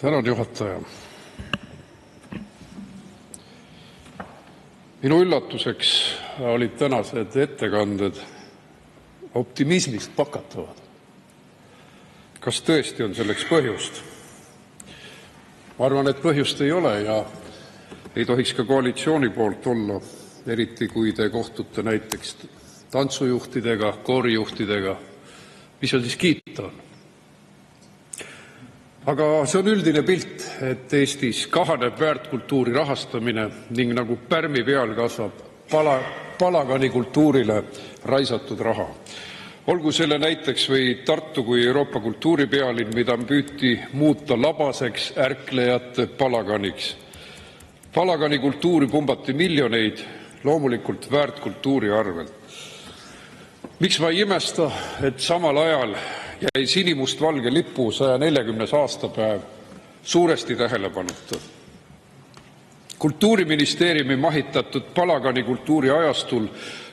Tänan, juhataja. Minu üllatuseks olid tänased ettekanded optimismist pakatavad. Kas tõesti on selleks põhjust? Ma arvan, et põhjust ei ole ja ei tohiks ka koalitsiooni poolt olla, eriti kui te kohtute näiteks tantsujuhtidega, koorijuhtidega, mis on siis kiita on. Aga see on üldine pilt, et Eestis kahaneb väärtkultuuri rahastamine ning nagu pärmi peal kasvab palagani kultuurile raisatud raha. Olgu selle näiteks või Tartu kui Euroopa kultuuripealinn, mida püüti muuta labaseks ärklejate palaganiks. Palagani kultuuri pumbati miljoneid, loomulikult väärtkultuuri arvelt. Miks ma ei imesta, et samal ajal jäi sinimustvalge lipu 140. aastapäev suuresti tähelepanuta. Kultuuriministeeriumi mahitatud palagani kultuuri ajastul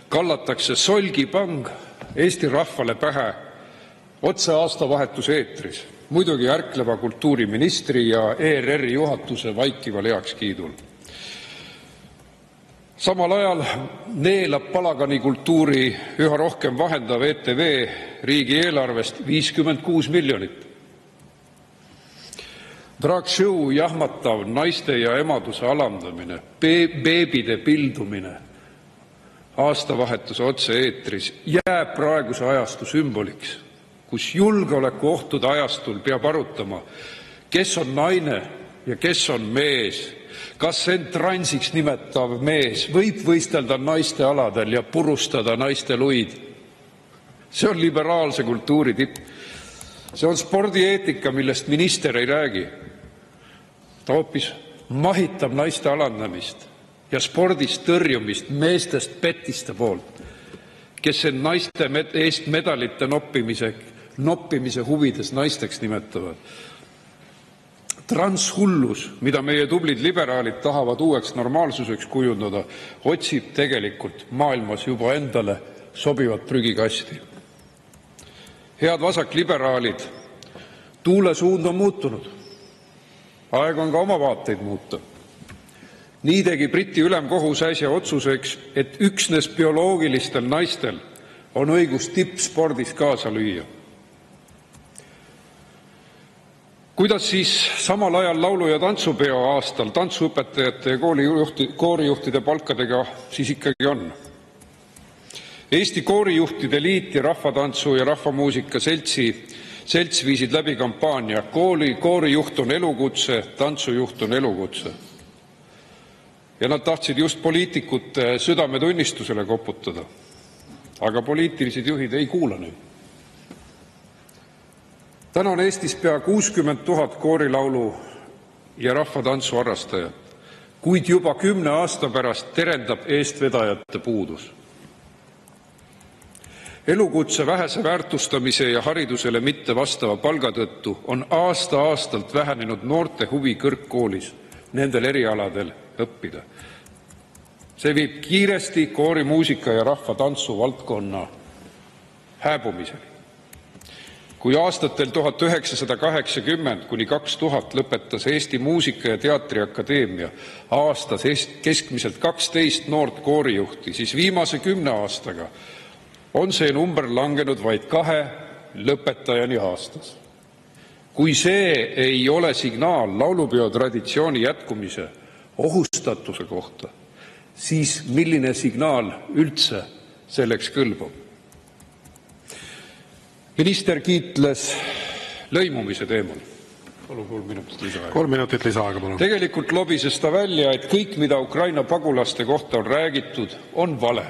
kallatakse solgipang Eesti rahvale pähe otse aastavahetuse eetris, muidugi ärkleva kultuuriministri ja ERR-i juhatuse vaikival heakskiidul. Samal ajal neelab palagani kultuuri üha rohkem vahendav ETV riigieelarvest 56 miljonit. Drag show, jahmatav naiste ja emaduse alandamine, beebide pildumine aastavahetuse otse-eetris jääb praeguse ajastu sümboliks, kus julgeolekuohtude ajastul peab arutama, kes on naine ja kes on mees. Kas end transiks nimetav mees võib võistelda naiste aladel ja purustada naiste luid? See on liberaalse kultuuri tipp. See on spordieetika, millest minister ei räägi. Ta hoopis mahitab naiste alandamist ja spordist tõrjumist meestest petiste poolt, kes end naiste eest medalite noppimise huvides naisteks nimetavad. Transhullus, mida meie tublid liberaalid tahavad uueks normaalsuseks kujundada, otsib tegelikult maailmas juba endale sobivat prügikasti. Head vasakliberaalid, tuule suund on muutunud. Aeg on ka oma vaateid muuta. Nii tegi Briti ülemkohus äsja otsuseks, et üksnes bioloogilistel naistel on õigus tippspordis kaasa lüüa. Kuidas siis samal ajal laulu- ja tantsupeo aastal tantsuõpetajate ja koorijuhtide palkadega siis ikkagi on? Eesti Koorijuhtide Liit ja Rahvatantsu ja Rahvamuusika selts viisid läbi kampaania koorijuht on elukutse, tantsujuht on elukutse. Ja nad tahtsid just poliitikute südametunnistusele koputada. Aga poliitilised juhid ei kuula neid. Täna on Eestis pea 60 000 koorilaulu ja rahvatantsu harrastajat, kuid juba 10 aasta pärast terendab eestvedajate puudus. Elukutse vähese väärtustamise ja haridusele mitte vastava palga tõttu on aasta-aastalt vähenenud noorte huvi kõrgkoolis nendel erialadel õppida. See viib kiiresti koorimuusika ja rahvatantsu valdkonna hääbumiseni. Kui aastatel 1980 kuni 2000 lõpetas Eesti Muusika- ja Teatriakadeemia aastas keskmiselt 12 noort koorijuhti, siis viimase 10 aastaga on see number langenud vaid 2 lõpetajani aastas. Kui see ei ole signaal laulupeo traditsiooni jätkumise ohustatuse kohta, siis milline signaal üldse selleks kõlbab? Minister kiitles lõimumise teemal. Palun 3 minutit lisaaega. 3 minutit lisaaega, palun. Tegelikult lobises ta välja, et kõik, mida Ukraina pagulaste kohta on räägitud, on vale.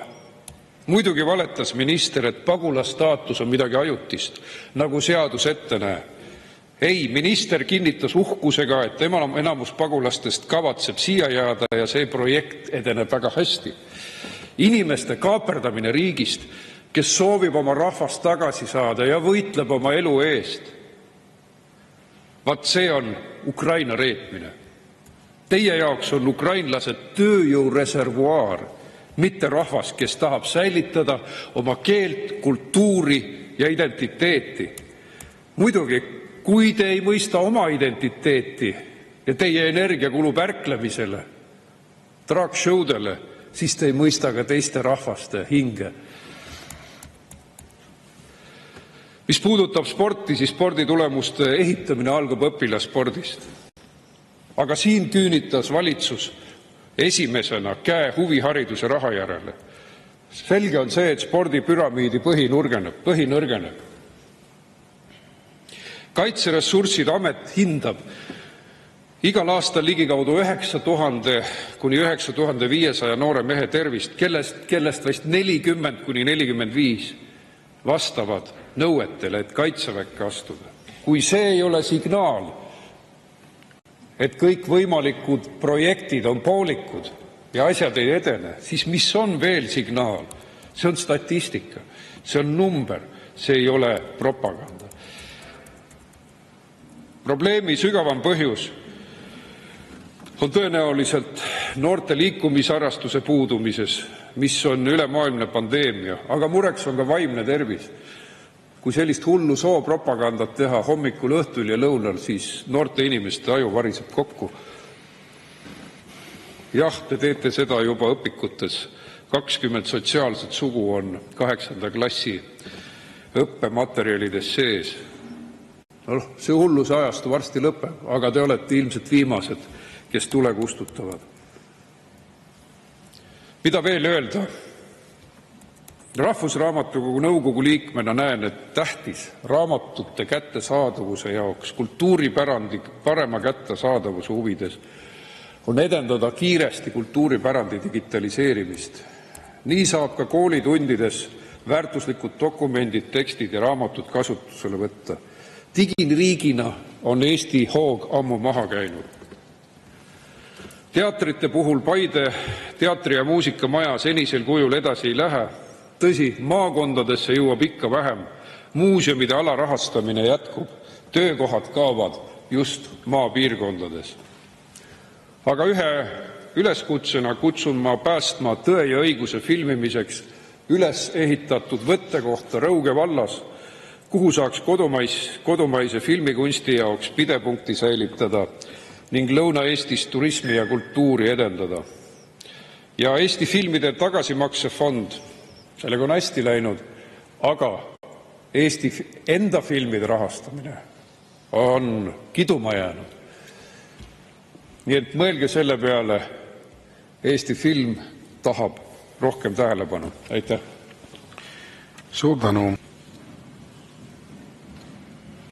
Muidugi valetas minister, et pagulastaatus on midagi ajutist, nagu seadus ette näeb. Ei, minister kinnitas uhkusega, et enamus pagulastest kavatseb siia jääda ja see projekt edeneb väga hästi. Inimeste kaaperdamine riigist, kes soovib oma rahvast tagasi saada ja võitleb oma elu eest. Vaat see on Ukraina reetmine. Teie jaoks on ukrainlased tööjõureservuaar, mitte rahvas, kes tahab säilitada oma keelt, kultuuri ja identiteeti. Muidugi, Kui te ei mõista oma identiteeti ja teie energia kulub ärklemisele, drag-showdele, siis te ei mõista ka teiste rahvaste hinge. Mis puudutab sporti, siis sporditulemuste ehitamine algab õpilasspordist. Aga siin küünitas valitsus esimesena käe huvihariduse raha järele. Selge on see, et spordipüramiidi põhinõrgeneb. Kaitseressursside amet hindab igal aastal ligikaudu 9000 kuni 9500 noore mehe tervist, kellest vast 40–45 vastavad nõuetele, et kaitseväkke astuda. Kui see ei ole signaal, et kõik võimalikud projektid on poolikud ja asjad ei edene, siis mis on veel signaal? See on statistika, see on number, see ei ole propaganda. Probleemi sügavam põhjus on tõenäoliselt noorte liikumisharrastuse puudumises, mis on ülemaailmne pandeemia, aga mureks on ka vaimne tervis. Kui sellist hullu soopropagandat teha hommikul, õhtul ja lõunal, siis noorte inimeste aju variseb kokku. Jah, te teete seda juba õpikutes. 20 sotsiaalset sugu on 8. klassi õppematerjalides sees. See hulluse ajastu varsti lõpeb, aga te olete ilmselt viimased, kes tule kustutavad. Mida veel öelda? Rahvusraamatukogu nõukogu liikmena näen, et tähtis raamatute kättesaadavuse jaoks, kultuuripärandi parema kättesaadavuse huvides on edendada kiiresti kultuuripärandi digitaliseerimist. Nii saab ka koolitundides väärtuslikud dokumendid, tekstid ja raamatud kasutusele võtta. Digiriigina on Eesti hoog ammu maha käinud. Teatrite puhul Paide teatri- ja muusikamaja senisel kujul edasi ei lähe. Tõsi, maakondadesse jõuab ikka vähem. Muuseumide alarahastamine jätkub. Töökohad kaovad just maapiirkondades. Aga ühe üleskutsena kutsun ma päästma Tõe ja õiguse filmimiseks üles ehitatud võttekohta Rõuge vallas, kuhu saaks kodumaise filmikunsti jaoks pidepunkti säilitada ning Lõuna-Eestis turismi ja kultuuri edendada. Ja Eesti filmide tagasimaksefond, sellega on hästi läinud, aga Eesti enda filmide rahastamine on kiduma jäänud. Nii et mõelge selle peale, Eesti film tahab rohkem tähelepanu. Aitäh! Suur tänu!